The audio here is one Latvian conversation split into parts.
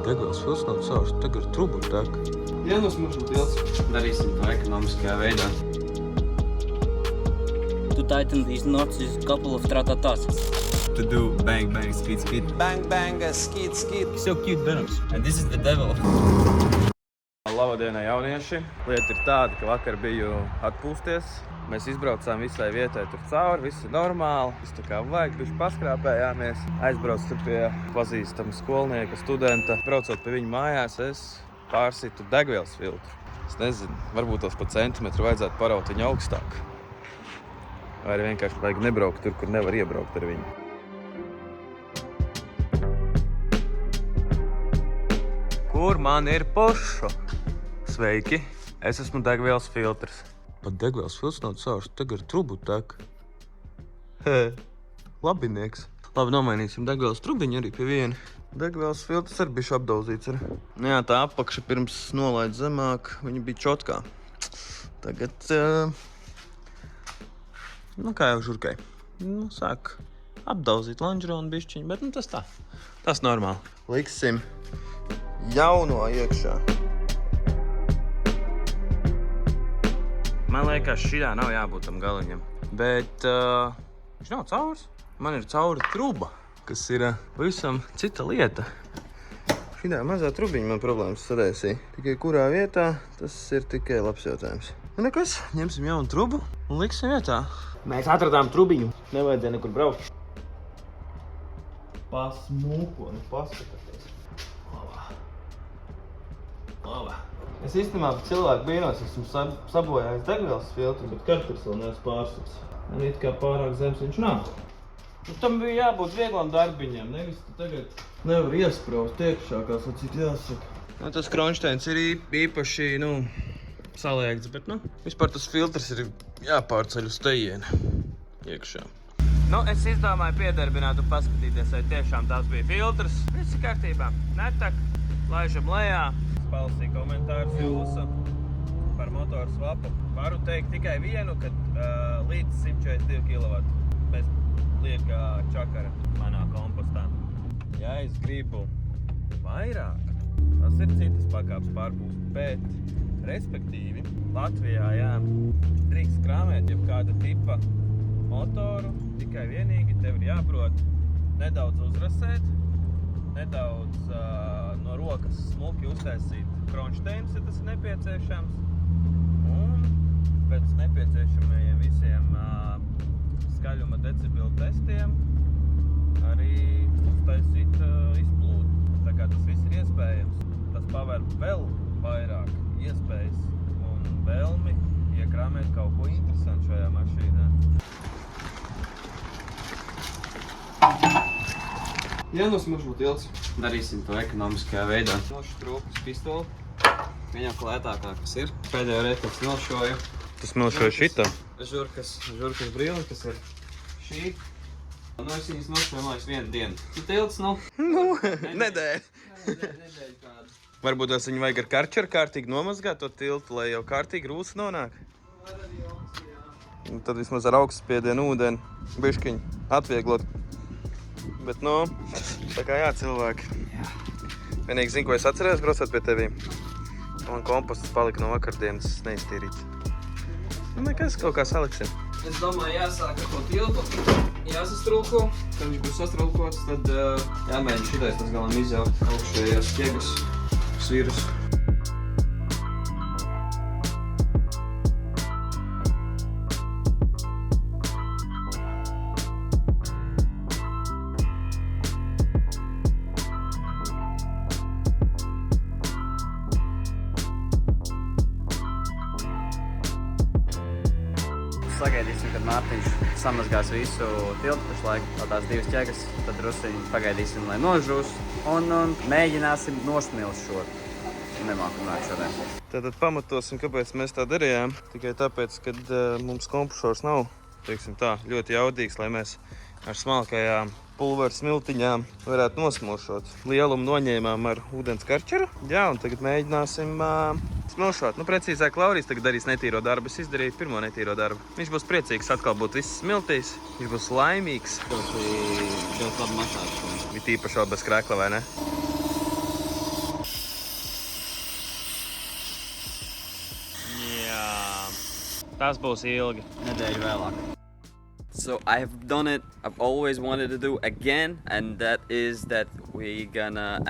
Degvielas filtrs nav caurs, tagad ir trubu tek. Vienos maršrutu ilgs. Darīsim to ekonomiskajā veidā. To tighten these knots is a couple of tratatas. To do bang, bang, skid, skid. Bang, bang, skid, skid. So cute bērns. And this is the devil. Labadienā, jaunieši! Lieta ir tāda, ka vakar biju atpūsties. Mēs izbraucām visai vietai tur cauri, viss ir normāli. Viss tā kā vajag, bišķi paskrāpējāmies. Aizbraucu tur pie pazīstama skolnieka, studenta. Braucot pie viņa mājās, es pārsitu degvielas filtru. Es nezinu, varbūt tos pa centimetru vajadzētu paraut viņu augstāk. Vai arī vienkārši vajag nebraukt tur, kur nevar iebraukt ar viņu. Kur man ir Porsche? Sveiki! Es esmu degvielas filtrs. Pat degvielas filtrs nav caurs, tagad ir trubu tek. Labinieks. Labi, nomainīsim degvielas trubiņu arī pie viena. Degvielas filtrs arī bišķi apdauzīts. Nu jā, tā apakša pirms nolaid zemāk, viņa bija čotkā. Tagad, nu kā jau žurkai. Nu, sāk apdauzīt lonžeronu bišķiņu, bet nu tas tā. Tas normāli. Liksim jauno iekšā. Man liekas, šitā nav jābūt tam galiņam. Bet viņš nav caurs. Man ir caura truba, kas ir visam cita lieta. Šitā mazā trubiņa man problēmas sadēsīja. Tikai kurā vietā, tas ir tikai labs jautājums. Nu nekas, ņemsim jaunu trubu un liksim vietā. Mēs atradām trubiņu. Nevajadzēja nekur braukt. Pasmūko, nu paskatieties. Labā. Es īstenībā cilvēku brīnos, esmu sabojājis degvielas filtru, bet karters vēl neesmu pārsuks. Man it kā pārāk zems viņš nav. Nu, tam bija jābūt vieglam darbiņam, nevis tu tagad nevar iespraust iekšā, kā sacīt jāsaka. Nu, tas kronšteins ir īpaši, saliekts, bet, vispār tas filtrs ir jāpārceļ uz tejieni iekšā. Es izdomāju piedarbināt un paskatīties, vai tiešām tas bija filtrs. Viss ir kārtībā. Netak, laižam lejā. Palasīju komentārus jūsu par motoru swapu. Varu teikt tikai vienu, ka līdz 142 kW bez lieka čakara manā kompostā. Ja es gribu vairāk, tas ir citas pakāpes pārpūst, bet respektīvi Latvijā, drīkst krāmēt jebkāda tipa motoru, tikai vienīgi tev ir jāprot nedaudz uzrasēt, nedaudz no rokas smuki uztaisīt kronšteinus, ja tas ir nepieciešams. Un pēc nepieciešamajiem visiem skaļuma decibilu testiem arī uztaisīt izplūdu. Tā kā tas viss ir iespējams. Tas paver vēl vairāk iespējas un vēlmi iekrāmēt kaut ko interesantu šajā mašīnā. Vienos maršrutu ilgs. Darīsim to ekonomiskajā veidā. Nošu trūkus pistoli. Viņam klētākā, kas ir. Pēdējo reizi pēc nošoju. Tas milšoja šitā? Žurkas brīli, kas ir šī. Es viņas nošoju, man liekas, vienu dienu. Tu tilts, Nedēļ. Nedēļ kādu. Varbūt tas viņu vajag ar karčeru kārtīgi nomazgāt to tiltu, lai jau kārtīgi rūsa nonāk. Un tad vismaz ar augstspiedienu ūdeni biškiņu atvieglot. Bet, tā kā cilvēki. Vienīgi zinu, ko es atcerējos, braucot pie tevīm. Man komposts palika no vakardienas neiztīrīts. Nekas, kaut kā saliksim. Es domāju, jāsāk ar to tiltu, jāsastrulko. Kad viņš būs sastrulkots, tad jāmēģina šitais tas galam izjaukt augšējās ķiegas svirus. Sagaidīsim, kad Mārtiņš samazgās visu tiltu pašlaik, tās divas ķegas, tad drusiņi pagaidīsim, lai nožūs un mēģināsim nosmilst šo. Nemāku runāt šodien. Tātad pamatosim, kāpēc mēs tā darījām. Tikai tāpēc, kad mums kompresors nav, teiksim tā, ļoti jaudīgs, lai mēs ar smalkajām pulveru smiltiņām varētu nosmilšot. Lielumu noņēmām ar ūdens karčeru. Jā, un tagad mēģināsim smilšot. Precīzāk, Laurijs tagad darīs netīro darbu. Es izdarīju pirmo netīro darbu. Viņš būs priecīgs atkal būt viss smiltīs. Viņš būs laimīgs. Ļoti labi masāžu. Bija tīpaši vēl bez krēkla, vai ne? Tas būs ilgi. Nedēļu vēlāk. So I've done it I've always wanted to do again, and that is that we gonna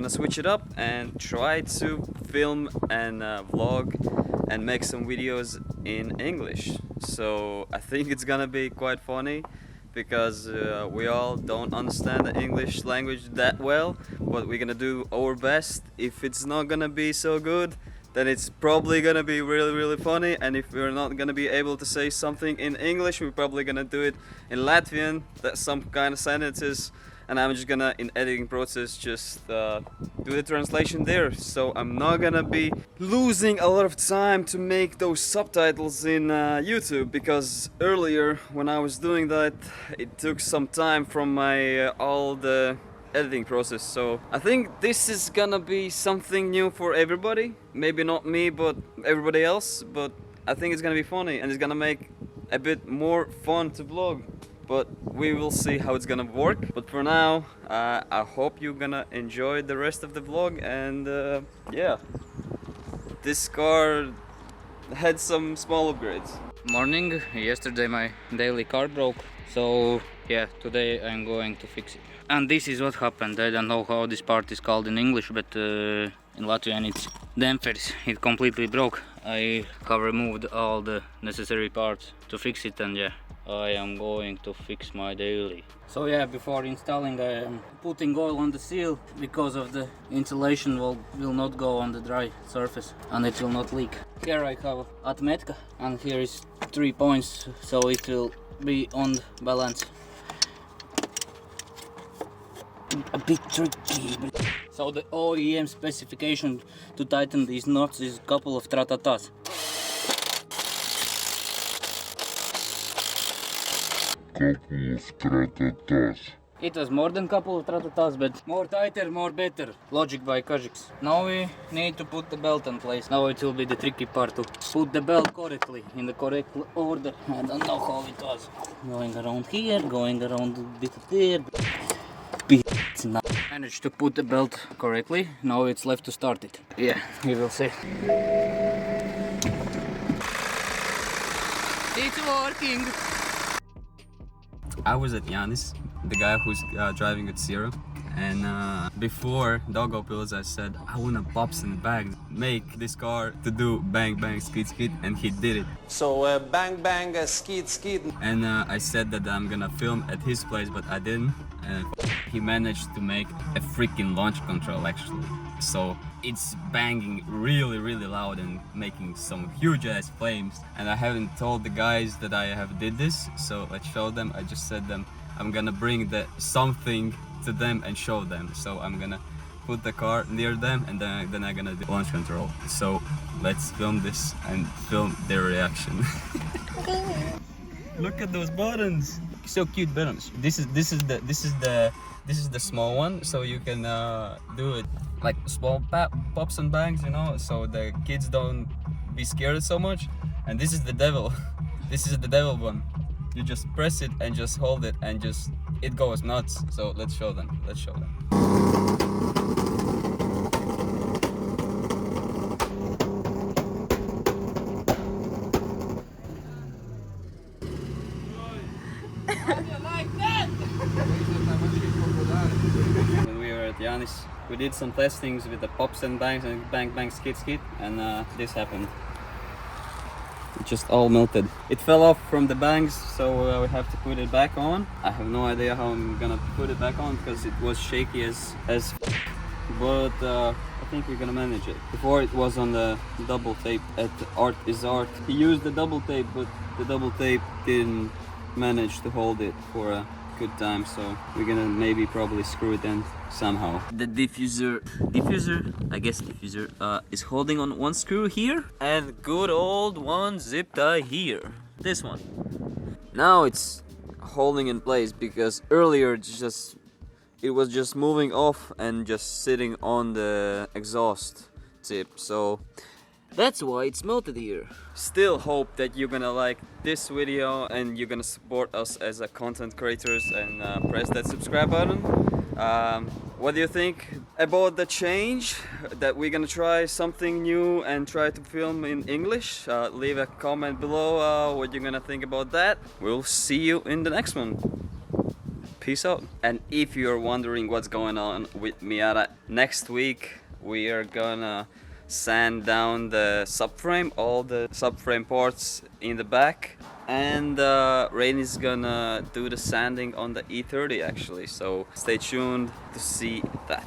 switch it up and try to film and vlog and make some videos in English. So I think it's gonna be quite funny because we all don't understand the English language that well, but we're gonna do our best. If it's not gonna be so good, then it's probably gonna be really funny, and if we're not gonna be able to say something in English, we're probably gonna do it in Latvian, that's some kind of sentences, and I'm just gonna, in editing process, just do the translation there. So I'm not gonna be losing a lot of time to make those subtitles in YouTube, because earlier when I was doing that, it took some time from my all the editing process. So I think this is gonna be something new for everybody. Maybe not me, but everybody else. But I think it's gonna be funny, and it's gonna make a bit more fun to vlog. But we will see how it's gonna work. But for now, I hope you're gonna enjoy the rest of the vlog. And yeah, this car had some small upgrades. Morning. Yesterday my daily car broke, so yeah, today I'm going to fix it. And this is what happened. I don't know how this part is called in English, but in Latvian it's dampers. It completely broke. I have removed all the necessary parts to fix it, and yeah, I am going to fix my daily. So yeah, before installing I am putting oil on the seal, because of the insulation will not go on the dry surface and it will not leak. Here I have Atmetka, and here is 3 points, so it will be on balance. A bit tricky. So the OEM specification to tighten these knots is a couple of tratatas. It was more than couple of tratatas, but more tighter, more better. Logic by Kajiks. Now we need to put the belt in place. Now it will be the tricky part to put the belt correctly, in the correct order. I don't know how it was. Going around here, going around a bit there. Now managed to put the belt correctly. Now it's left to start it. Yeah, we will see. It's working. I was at Yanis, the guy who's driving with Sierra, and before Daugavpils I said I wanna pops and bags, make this car to do bang bang skid skid, and he did it. So bang bang skid skid. And I said that I'm gonna film at his place, but I didn't, and he managed to make a freaking launch control actually. So it's banging really loud and making some huge ass flames, and I haven't told the guys that I have did this, so let's show them. I just said them I'm gonna bring the something to them and show them. So I'm gonna put the car near them, and then I'm gonna do launch control. So let's film this and film their reaction. Look at those buttons, so cute buttons. This is the small one, so you can do it like small pops and bangs, you know, so the kids don't be scared so much. And this is the devil. This is the devil one. You just press it and just hold it, and just it goes nuts. So let's show them. When we were at Yanis, we did some testings with the pops and bangs and bang bang skid skid, and this happened. It just all melted. It fell off from the bangs, so we have to put it back on. I have no idea how I'm gonna put it back on because it was shaky as but I think we're gonna manage it. Before it was on the double tape at Art is Art. He used the double tape, but the double tape didn't manage to hold it for a good time, so we're gonna maybe probably screw it in somehow. The diffuser, I guess diffuser, is holding on one screw here, and good old one zip tie here. This one. Now it's holding in place, because earlier it was just moving off and just sitting on the exhaust tip, so that's why it's melted here. Still hope that you're gonna like this video and you're gonna support us as a content creators and press that subscribe button. What do you think about the change? That we're gonna try something new and try to film in English? Leave a comment below what you're gonna think about that. We'll see you in the next one. Peace out. And if you're wondering what's going on with Miata, next week we are gonna sand down the subframe, all the subframe parts in the back, and Rain is gonna do the sanding on the E30 actually, so stay tuned to see that.